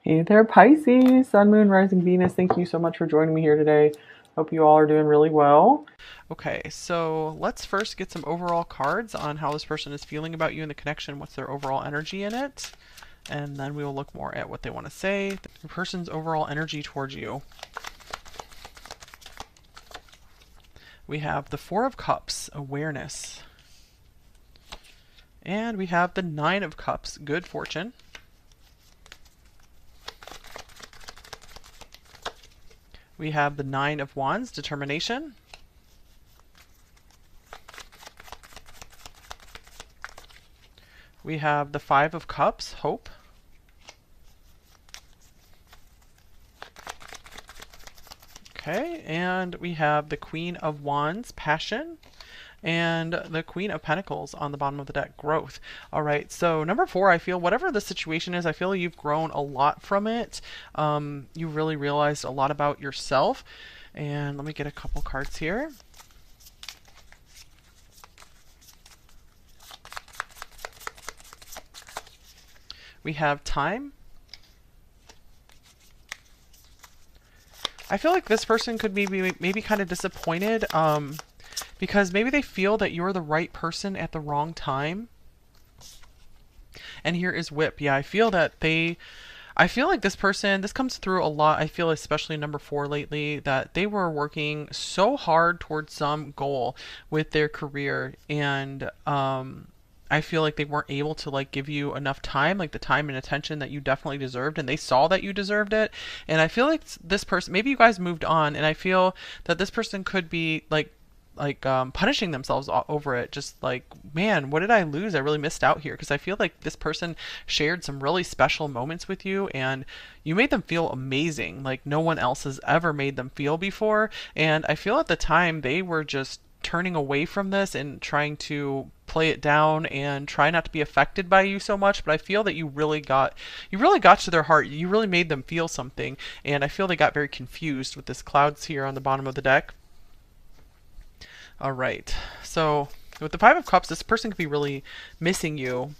Hey there, Pisces, Sun, Moon, Rising, Venus. Thank you so much for joining me here today. Hope you all are doing really well. Okay, so let's first get some overall cards on how this person is feeling about you and the connection, what's their overall energy in it, and then we will look more at what they want to say, the person's overall energy towards you. We have the Four of Cups, awareness, and we have the Nine of Cups, good fortune. We have the Nine of Wands, determination. We have the Five of Cups, hope. Okay, and we have the Queen of Wands, passion, and the Queen of Pentacles on the bottom of the deck, growth. All right, so number 4, I feel whatever the situation is, I feel you've grown a lot from it. You really realized a lot about yourself. And let me get a couple cards here. We have time. I feel like this person could maybe kind of disappointed because maybe they feel that you're the right person at the wrong time. And here is whip. Yeah, I feel like this person, this comes through a lot. I feel especially number 4 lately that they were working so hard towards some goal with their career, and I feel like they weren't able to like give you enough time, like the time and attention that you definitely deserved, and they saw that you deserved it. And I feel like this person, maybe you guys moved on, and I feel that this person could be punishing themselves over it, just like, man, what did I lose? I really missed out here, because I feel like this person shared some really special moments with you, and you made them feel amazing like no one else has ever made them feel before. And I feel at the time they were just turning away from this and trying to play it down and try not to be affected by you so much, but I feel that you really got to their heart. You really made them feel something, and I feel they got very confused with this clouds here on the bottom of the deck. All right. So with the Five of Cups, this person could be really missing you,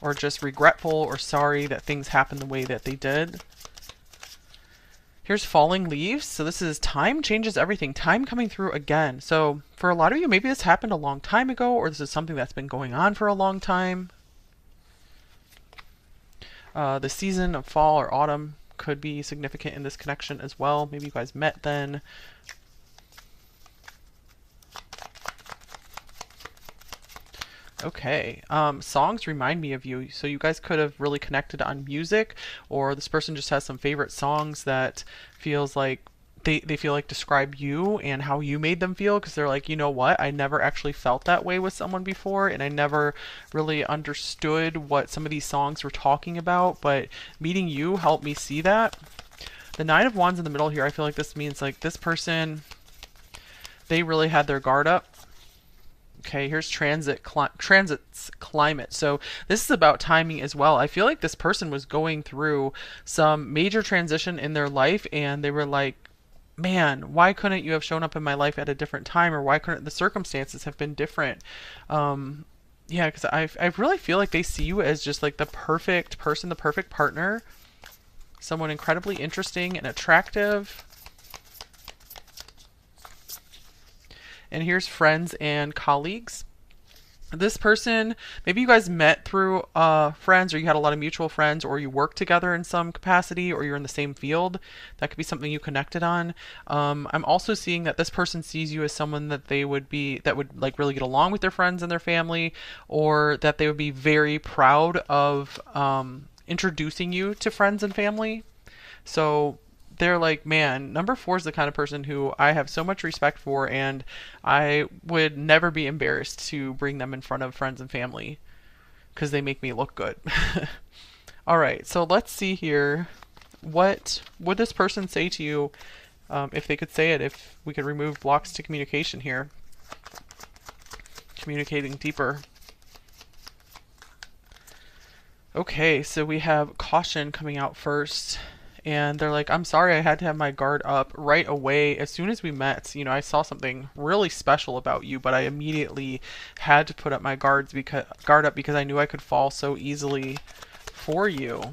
or just regretful or sorry that things happened the way that they did. Here's falling leaves. So this is time changes everything. Time coming through again. So for a lot of you, maybe this happened a long time ago, or this is something that's been going on for a long time. The season of fall or autumn could be significant in this connection as well. Maybe you guys met then. Okay. Songs remind me of you. So you guys could have really connected on music, or this person just has some favorite songs that feels like they feel like describe you and how you made them feel, because they're like, you know what? I never actually felt that way with someone before, and I never really understood what some of these songs were talking about, but meeting you helped me see that. The Nine of Wands in the middle here, I feel like this means like this person, they really had their guard up. Okay, here's transit's climate. So this is about timing as well. I feel like this person was going through some major transition in their life, and they were like, man, why couldn't you have shown up in my life at a different time, or why couldn't the circumstances have been different? Yeah, because I really feel like they see you as just like the perfect person, the perfect partner, someone incredibly interesting and attractive. And here's friends and colleagues. This person, maybe you guys met through friends, or you had a lot of mutual friends, or you work together in some capacity, or you're in the same field. That could be something you connected on. I'm also seeing that this person sees you as someone that that would like really get along with their friends and their family, or that they would be very proud of introducing you to friends and family. So they're like, man, number 4 is the kind of person who I have so much respect for, and I would never be embarrassed to bring them in front of friends and family because they make me look good. All right, so let's see here. What would this person say to you if they could say it, if we could remove blocks to communication here? Communicating deeper. Okay, so we have caution coming out first. And they're like, I'm sorry I had to have my guard up right away as soon as we met. You know, I saw something really special about you, but I immediately had to put up my guard up because I knew I could fall so easily for you.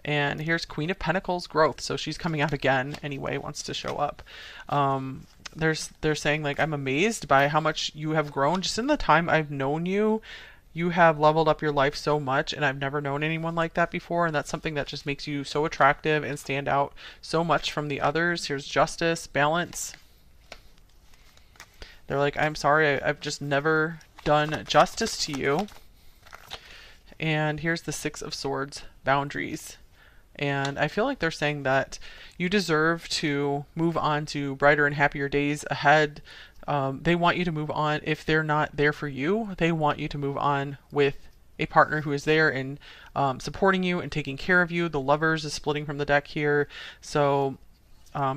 And here's Queen of Pentacles, growth. So she's coming out again anyway, wants to show up. They're saying, like, I'm amazed by how much you have grown just in the time I've known you. You have leveled up your life so much, and I've never known anyone like that before, and that's something that just makes you so attractive and stand out so much from the others. Here's justice, balance. They're like, I'm sorry, I've just never done justice to you. And here's the Six of Swords, boundaries. And I feel like they're saying that you deserve to move on to brighter and happier days ahead. They want you to move on. If they're not there for you, they want you to move on with a partner who is there and supporting you and taking care of you. The Lovers is splitting from the deck here. So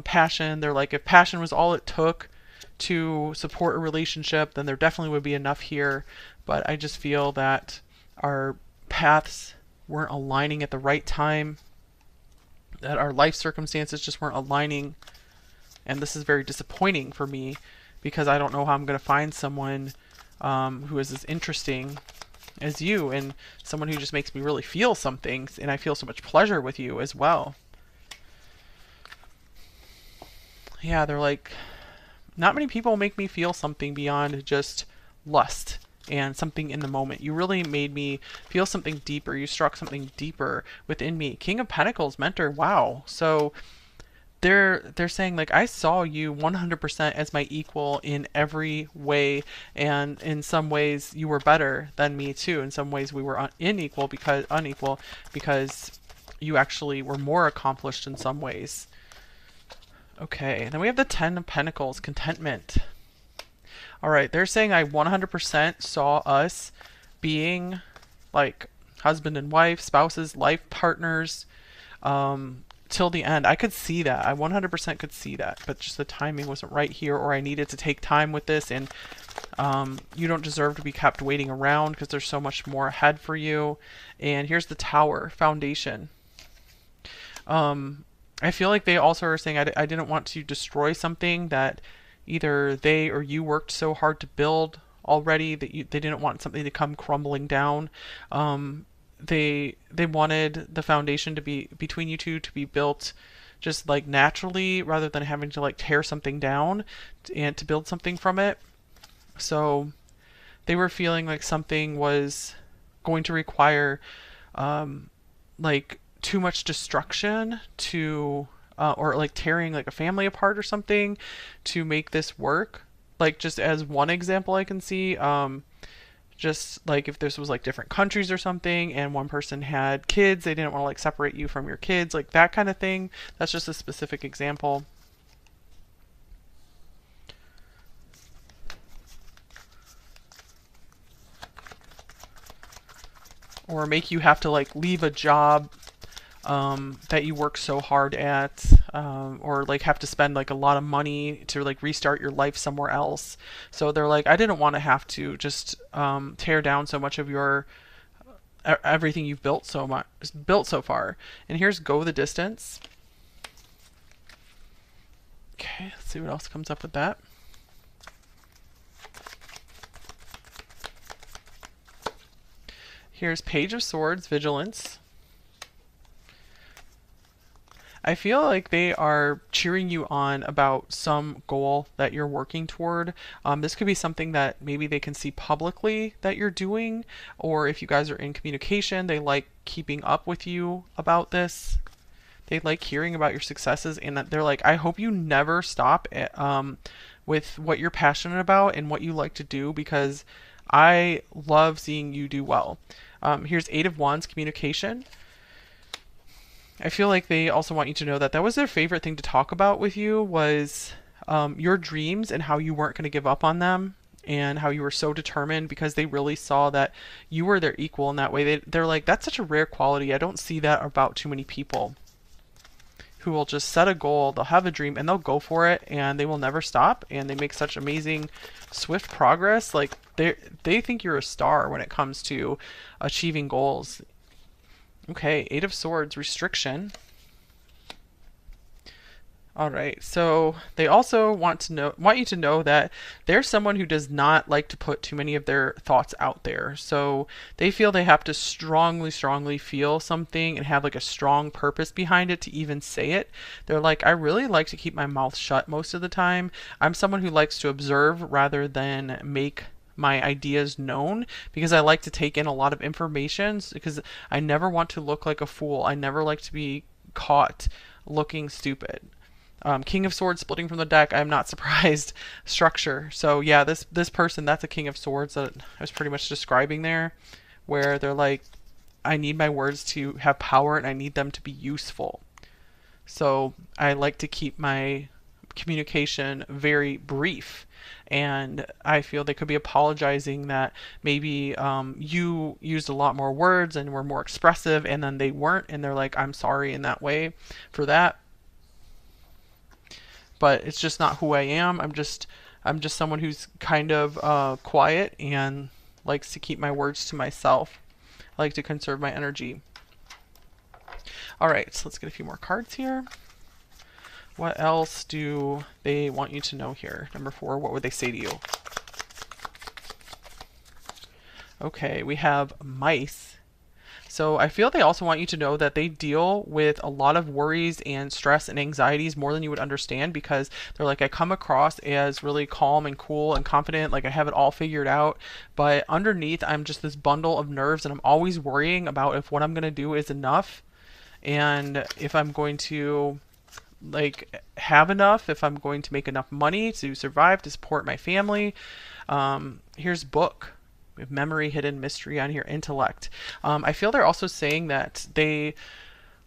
passion, they're like, if passion was all it took to support a relationship, then there definitely would be enough here. But I just feel that our paths weren't aligning at the right time, that our life circumstances just weren't aligning. And this is very disappointing for me because I don't know how I'm going to find someone who is as interesting as you, and someone who just makes me really feel something, and I feel so much pleasure with you as well. Yeah, they're like, not many people make me feel something beyond just lust and something in the moment. You really made me feel something deeper. You struck something deeper within me. King of Pentacles, mentor. Wow. So they're saying, like, I saw you 100% as my equal in every way, and in some ways you were better than me too. In some ways we were unequal because you actually were more accomplished in some ways. Okay, and then we have the Ten of Pentacles, contentment. All right, they're saying I 100% saw us being like husband and wife, spouses, life partners, till the end. I could see that. I 100% could see that, but just the timing wasn't right here, or I needed to take time with this, and you don't deserve to be kept waiting around because there's so much more ahead for you. And here's the Tower, foundation. I feel like they also are saying I didn't want to destroy something that either they or you worked so hard to build already that they didn't want something to come crumbling down. They wanted the foundation to be between you two to be built just like naturally, rather than having to like tear something down and to build something from it. So they were feeling like something was going to require like too much destruction to or like tearing like a family apart or something to make this work. Like, just as one example I can see, just like if this was like different countries or something and one person had kids, they didn't want to like separate you from your kids, like that kind of thing. That's just a specific example. Or make you have to like leave a job that you work so hard at, or like have to spend like a lot of money to like restart your life somewhere else. So they're like, I didn't want to have to just tear down so much of your everything you've built so far. And here's go the distance. Okay, let's see what else comes up with that. Here's Page of Swords, vigilance. I feel like they are cheering you on about some goal that you're working toward. This could be something that maybe they can see publicly that you're doing, or if you guys are in communication, they like keeping up with you about this. They like hearing about your successes, and that they're like, I hope you never stop with what you're passionate about and what you like to do, because I love seeing you do well. Here's Eight of Wands, communication. I feel like they also want you to know that that was their favorite thing to talk about with you, was your dreams and how you weren't going to give up on them, and how you were so determined, because they really saw that you were their equal in that way. They're like, that's such a rare quality. I don't see that about too many people who will just set a goal, they'll have a dream, and they'll go for it, and they will never stop, and they make such amazing, swift progress. Like, they think you're a star when it comes to achieving goals. Okay, Eight of Swords, restriction. All right. So they also want you to know that they're someone who does not like to put too many of their thoughts out there. So they feel they have to strongly feel something and have like a strong purpose behind it to even say it. They're like, I really like to keep my mouth shut most of the time. I'm someone who likes to observe rather than make my ideas known, because I like to take in a lot of information, because I never want to look like a fool. I never like to be caught looking stupid. King of Swords splitting from the deck. I'm not surprised. Structure. So yeah, this person, that's a King of Swords that I was pretty much describing there, where they're like, I need my words to have power and I need them to be useful. So I like to keep my communication very brief. And I feel they could be apologizing that maybe you used a lot more words and were more expressive, and then they weren't, and they're like, I'm sorry in that way for that, but it's just not who I am. I'm just someone who's kind of quiet and likes to keep my words to myself. I like to conserve my energy. All right, so let's get a few more cards here. What else do they want you to know here? Number 4, what would they say to you? Okay, we have mice. So I feel they also want you to know that they deal with a lot of worries and stress and anxieties more than you would understand, because they're like, I come across as really calm and cool and confident, like I have it all figured out, but underneath I'm just this bundle of nerves, and I'm always worrying about if what I'm going to do is enough, and if I'm going to like have enough, if I'm going to make enough money to survive, to support my family. Here's book. We have memory, hidden mystery on here, intellect. I feel they're also saying that they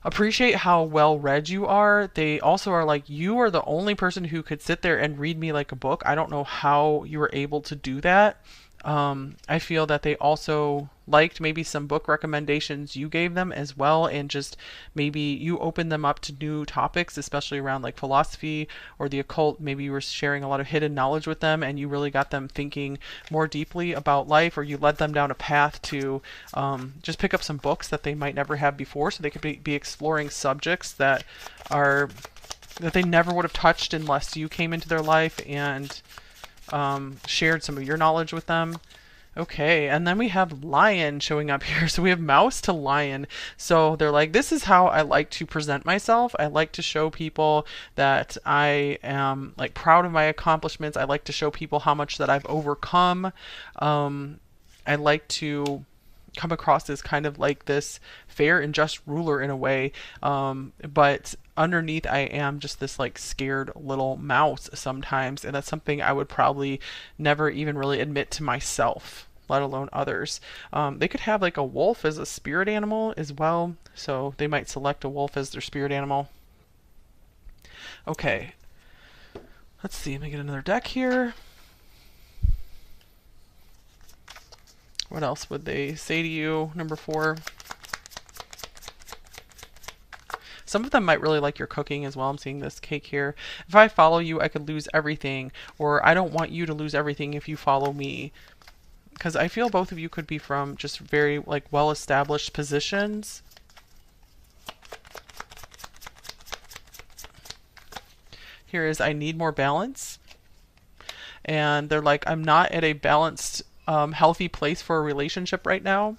appreciate how well read you are. They also are like, you are the only person who could sit there and read me like a book. I don't know how you were able to do that. I feel that they also liked maybe some book recommendations you gave them as well, and just maybe you opened them up to new topics, especially around like philosophy or the occult. Maybe you were sharing a lot of hidden knowledge with them, and you really got them thinking more deeply about life, or you led them down a path to just pick up some books that they might never have before, so they could be exploring subjects that they never would have touched unless you came into their life and shared some of your knowledge with them. Okay, and then we have lion showing up here. So we have mouse to lion. So they're like, this is how I like to present myself. I like to show people that I am like proud of my accomplishments. I like to show people how much that I've overcome. I like to come across as kind of like this fair and just ruler in a way, but underneath I am just this like scared little mouse sometimes, and that's something I would probably never even really admit to myself, let alone others. They could have like a wolf as a spirit animal as well, so they might select a wolf as their spirit animal. Okay, let's see, let me get another deck here. What else would they say to you? Number 4. Some of them might really like your cooking as well. I'm seeing this cake here. If I follow you, I could lose everything. Or I don't want you to lose everything if you follow me. Because I feel both of you could be from just very like well-established positions. Here is, I need more balance. And they're like, I'm not at a balanced healthy place for a relationship right now,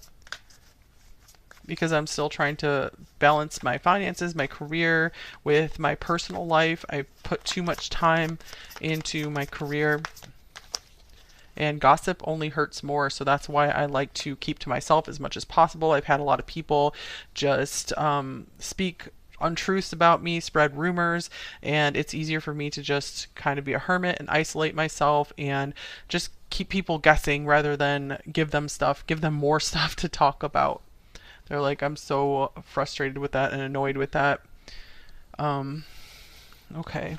because I'm still trying to balance my finances, my career with my personal life. I put too much time into my career, and gossip only hurts more, so that's why I like to keep to myself as much as possible. I've had a lot of people just speak untruths about me, spread rumors, and it's easier for me to just kind of be a hermit and isolate myself and just keep people guessing rather than give them more stuff to talk about. They're like, I'm so frustrated with that and annoyed with that. Okay.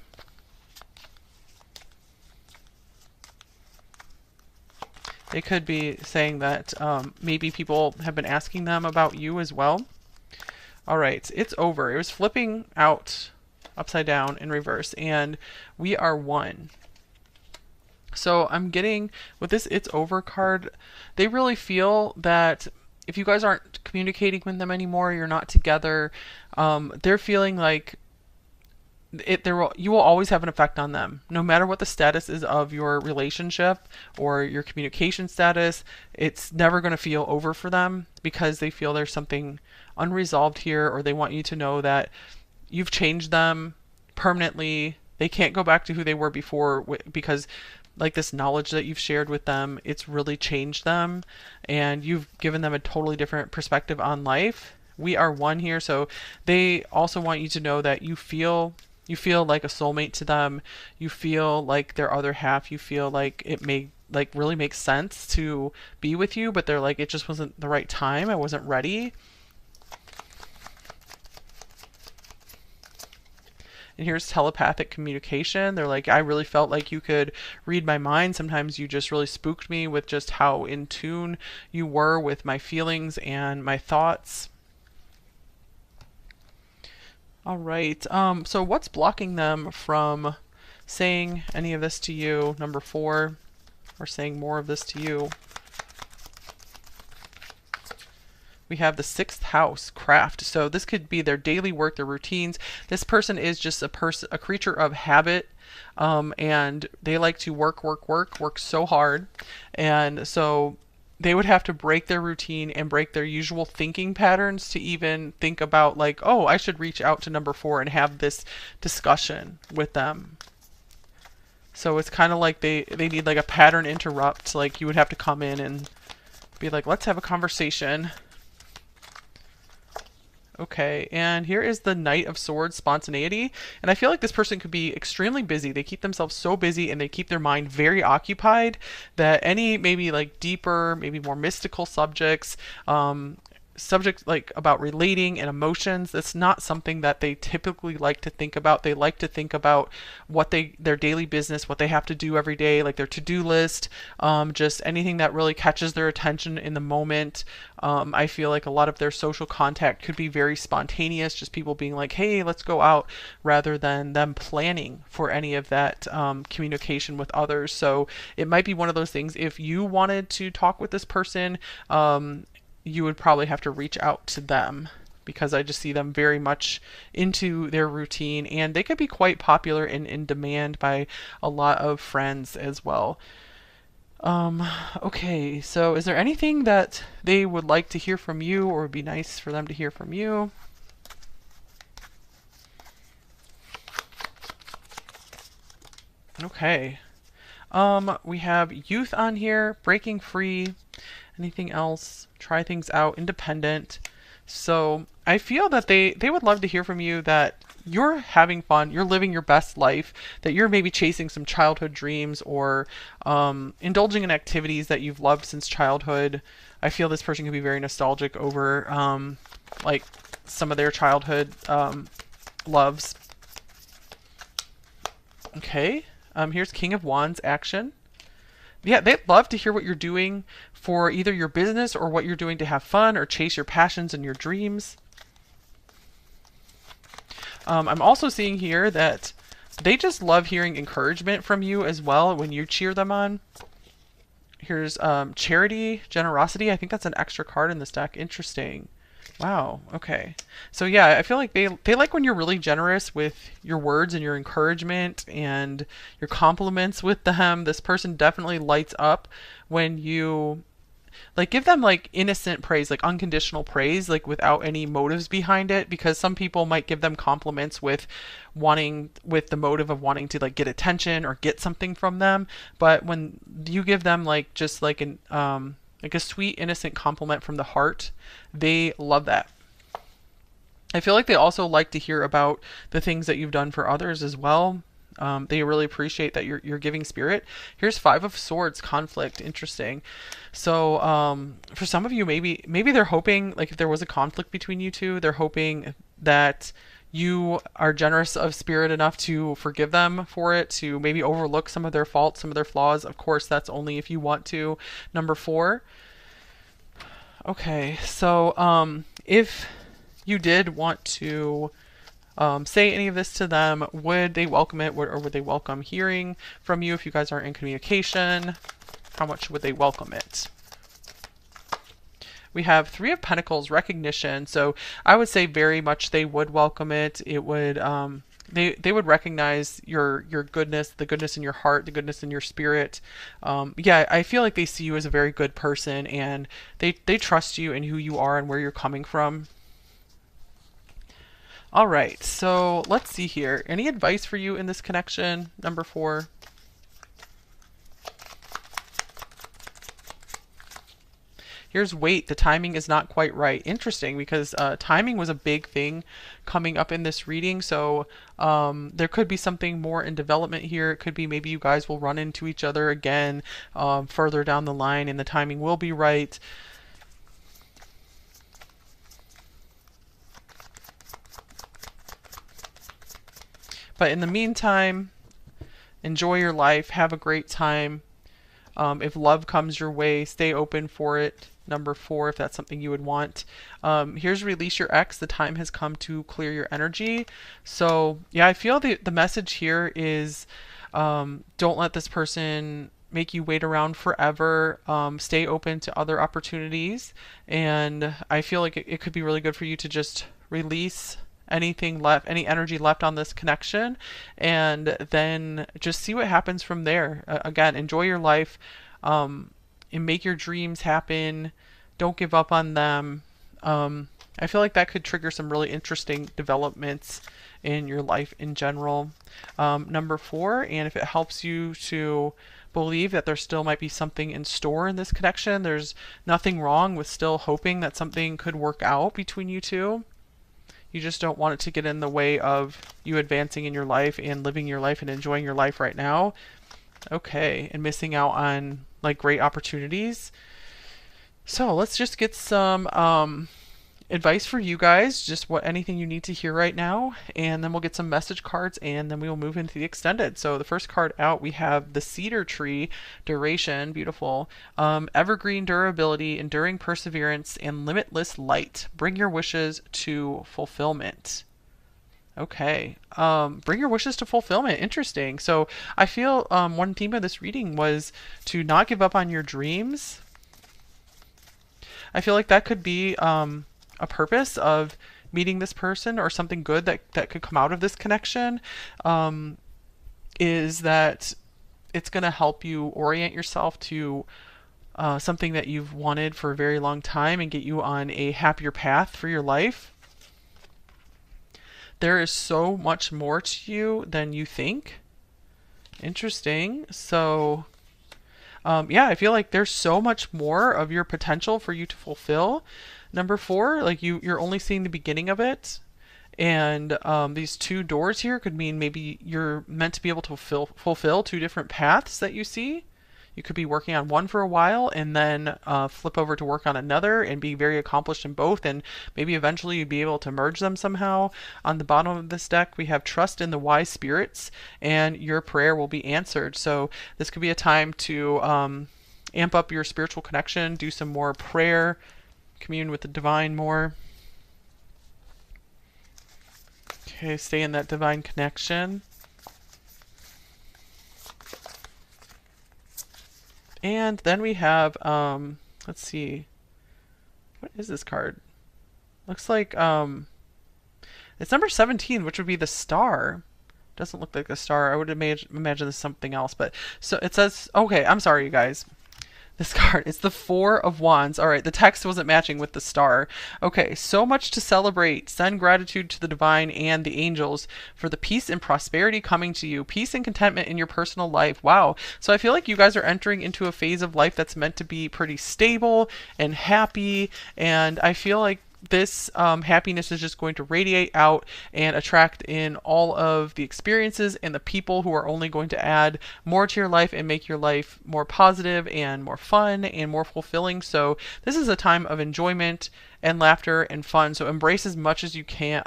They could be saying that maybe people have been asking them about you as well. All right, it's over. It was flipping out upside down in reverse, and we are 1. So I'm getting, with this it's over card, they really feel that if you guys aren't communicating with them anymore, you're not together, they're feeling like you will always have an effect on them, no matter what the status is of your relationship or your communication status. It's never going to feel over for them because they feel there's something unresolved here, or they want you to know that you've changed them permanently. They can't go back to who they were before because like this knowledge that you've shared with them, it's really changed them, and you've given them a totally different perspective on life. We are one here, so they also want you to know that you feel like a soulmate to them. You feel like their other half. You feel like it may like really make sense to be with you, but they're like, it just wasn't the right time. I wasn't ready. And here's telepathic communication. They're like, I really felt like you could read my mind. Sometimes you just really spooked me with just how in tune you were with my feelings and my thoughts. All right. So what's blocking them from saying any of this to you, number 4, or saying more of this to you? We have the 6th house, craft. So this could be their daily work, their routines. This person is just a creature of habit, and they like to work so hard. And so they would have to break their routine and break their usual thinking patterns to even think about like, oh, I should reach out to number 4 and have this discussion with them. So it's kind of like they need like a pattern interrupt. Like you would have to come in and be like, let's have a conversation. Okay, and here is the Knight of Swords, spontaneity. And I feel like this person could be extremely busy. They keep themselves so busy and they keep their mind very occupied that any maybe like deeper, maybe more mystical subjects, subjects like about relating and emotions, that's not something that they typically like to think about. They like to think about what their daily business, what they have to do every day, like their to-do list, just anything that really catches their attention in the moment. I feel like a lot of their social contact could be very spontaneous, just people being like, hey, let's go out, rather than them planning for any of that communication with others. So it might be one of those things, if you wanted to talk with this person, you would probably have to reach out to them, because I just see them very much into their routine, and they could be quite popular and in demand by a lot of friends as well. Okay, so is there anything that they would like to hear from you, or would be nice for them to hear from you? Okay. We have youth on here, breaking free. Anything else? Try things out, independent. So I feel that they would love to hear from you that you're having fun, you're living your best life, that you're maybe chasing some childhood dreams, or indulging in activities that you've loved since childhood. I feel this person could be very nostalgic over like some of their childhood loves. Okay, here's King of Wands, action. Yeah, they'd love to hear what you're doing for either your business or what you're doing to have fun or chase your passions and your dreams. I'm also seeing here that they just love hearing encouragement from you as well when you cheer them on. Here's charity, generosity. I think that's an extra card in this deck. Interesting. Wow. Okay. So yeah, I feel like they like when you're really generous with your words and your encouragement and your compliments with them. This person definitely lights up when you like give them like innocent praise, like unconditional praise, like without any motives behind it, because some people might give them compliments with the motive of wanting to like get attention or get something from them. But when you give them like just like an like a sweet, innocent compliment from the heart, they love that. I feel like they also like to hear about the things that you've done for others as well. They really appreciate that you're giving spirit. Here's 5 of Swords, conflict. Interesting. So for some of you, maybe they're hoping, like if there was a conflict between you two, they're hoping that you are generous of spirit enough to forgive them for it, to maybe overlook some of their faults, some of their flaws. Of course, that's only if you want to. Number 4. Okay, so if you did want to say any of this to them, would they welcome it, or would they welcome hearing from you if you guys aren't in communication? How much would they welcome it? We have Three of Pentacles, recognition. So I would say very much they would welcome it. It would they would recognize your goodness, the goodness in your heart, the goodness in your spirit. Yeah, I feel like they see you as a very good person, and they trust you and who you are and where you're coming from. All right, so let's see here. Any advice for you in this connection, number 4? Here's wait, the timing is not quite right. Interesting, because timing was a big thing coming up in this reading. So there could be something more in development here. It could be maybe you guys will run into each other again further down the line, and the timing will be right. But in the meantime, enjoy your life. Have a great time. If love comes your way, stay open for it. Number 4, if that's something you would want. Here's release your ex. The time has come to clear your energy. So yeah, I feel the message here is don't let this person make you wait around forever. Stay open to other opportunities. And I feel like it could be really good for you to just release anything left, any energy left on this connection, and then just see what happens from there. Again, enjoy your life, and make your dreams happen. Don't give up on them. I feel like that could trigger some really interesting developments in your life in general. Number 4, and if it helps you to believe that there still might be something in store in this connection, there's nothing wrong with still hoping that something could work out between you two. You just don't want it to get in the way of you advancing in your life and living your life and enjoying your life right now. Okay, and missing out on like great opportunities. So let's just get some advice for you guys, just anything you need to hear right now, and then we'll get some message cards, and then we will move into the extended. So the first card out, we have the cedar tree, duration, beautiful, evergreen durability, enduring perseverance, and limitless light. Bring your wishes to fulfillment. Okay. Bring your wishes to fulfillment. Interesting. So I feel one theme of this reading was to not give up on your dreams. I feel like that could be a purpose of meeting this person, or something good that could come out of this connection, is that it's going to help you orient yourself to something that you've wanted for a very long time and get you on a happier path for your life. There is so much more to you than you think. Interesting. So yeah, I feel like there's so much more of your potential for you to fulfill. Number 4, like you're only seeing the beginning of it. And these 2 doors here could mean maybe you're meant to be able to fulfill 2 different paths that you see. You could be working on one for a while and then flip over to work on another and be very accomplished in both, and maybe eventually you'd be able to merge them somehow. On the bottom of this deck, we have trust in the wise spirits, and your prayer will be answered. So this could be a time to amp up your spiritual connection, do some more prayer, commune with the divine more. Okay, stay in that divine connection. And then we have, let's see, what is this card? Looks like it's number 17, which would be the star. Doesn't look like a star. I would imagine this is something else. But so it says, okay, I'm sorry, you guys. This card, it's the 4 of Wands. All right, the text wasn't matching with the star. Okay, so much to celebrate. Send gratitude to the divine and the angels for the peace and prosperity coming to you. Peace and contentment in your personal life. Wow. So I feel like you guys are entering into a phase of life that's meant to be pretty stable and happy. And I feel like this happiness is just going to radiate out and attract in all of the experiences and the people who are only going to add more to your life and make your life more positive and more fun and more fulfilling. So this is a time of enjoyment and laughter and fun. So embrace as much as you can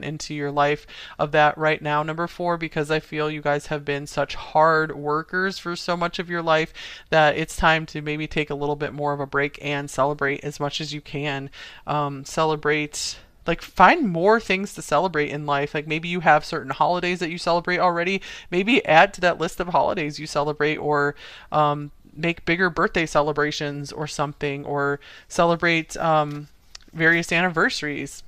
into your life of that right now. Number 4, because I feel you guys have been such hard workers for so much of your life that it's time to maybe take a little bit more of a break and celebrate as much as you can. Celebrate, like, find more things to celebrate in life. Like maybe you have certain holidays that you celebrate already. Maybe add to that list of holidays you celebrate, or make bigger birthday celebrations or something, or celebrate various anniversaries.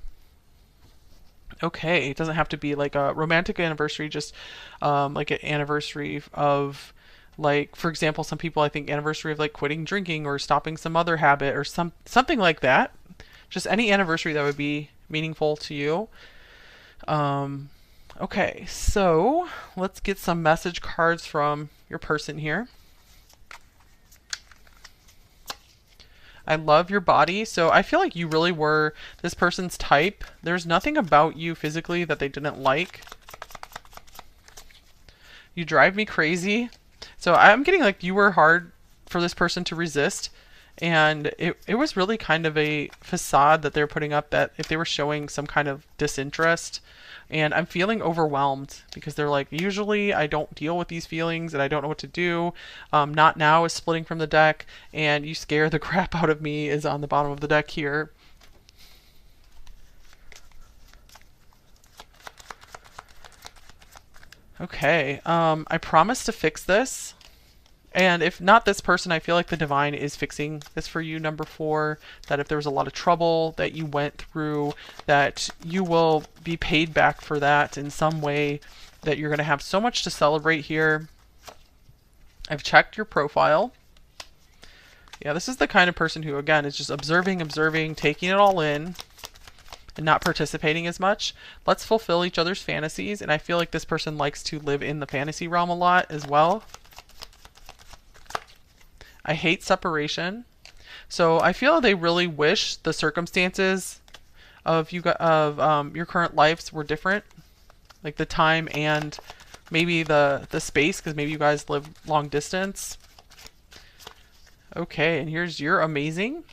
Okay, it doesn't have to be like a romantic anniversary, just like an anniversary of, like, for example, some people, I think, anniversary of like quitting drinking or stopping some other habit or something like that. Just any anniversary that would be meaningful to you. Um, okay, so let's get some message cards from your person here. I love your body. So I feel like you really were this person's type. There's nothing about you physically that they didn't like. You drive me crazy. So I'm getting like you were hard for this person to resist. And it was really kind of a facade that they're putting up, that if they were showing some kind of disinterest. And I'm feeling overwhelmed because they're like, usually I don't deal with these feelings and I don't know what to do. Not now is splitting from the deck, and you scare the crap out of me is on the bottom of the deck here. Okay, I promise to fix this. And if not this person, I feel like the divine is fixing this for you, number 4, that if there was a lot of trouble that you went through, that you will be paid back for that in some way, that you're going to have so much to celebrate here. I've checked your profile. Yeah, this is the kind of person who, again, is just observing, taking it all in, and not participating as much. Let's fulfill each other's fantasies, and I feel like this person likes to live in the fantasy realm a lot as well. I hate separation. So I feel they really wish the circumstances of your current lives were different, like the time and maybe the space, because maybe you guys live long distance. Okay, and here's your amazing.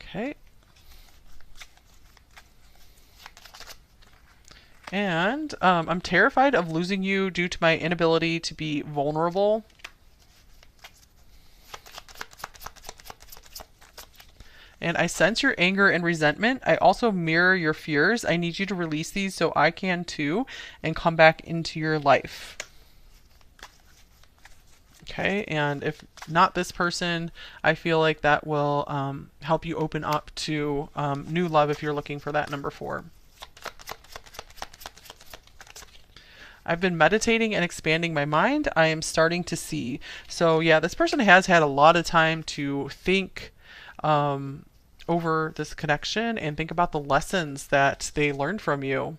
Okay. And I'm terrified of losing you due to my inability to be vulnerable. And I sense your anger and resentment. I also mirror your fears. I need you to release these so I can too, and come back into your life. Okay, and if not this person, I feel like that will help you open up to new love if you're looking for that, number 4. I've been meditating and expanding my mind. I am starting to see. So yeah, this person has had a lot of time to think over this connection and think about the lessons that they learned from you.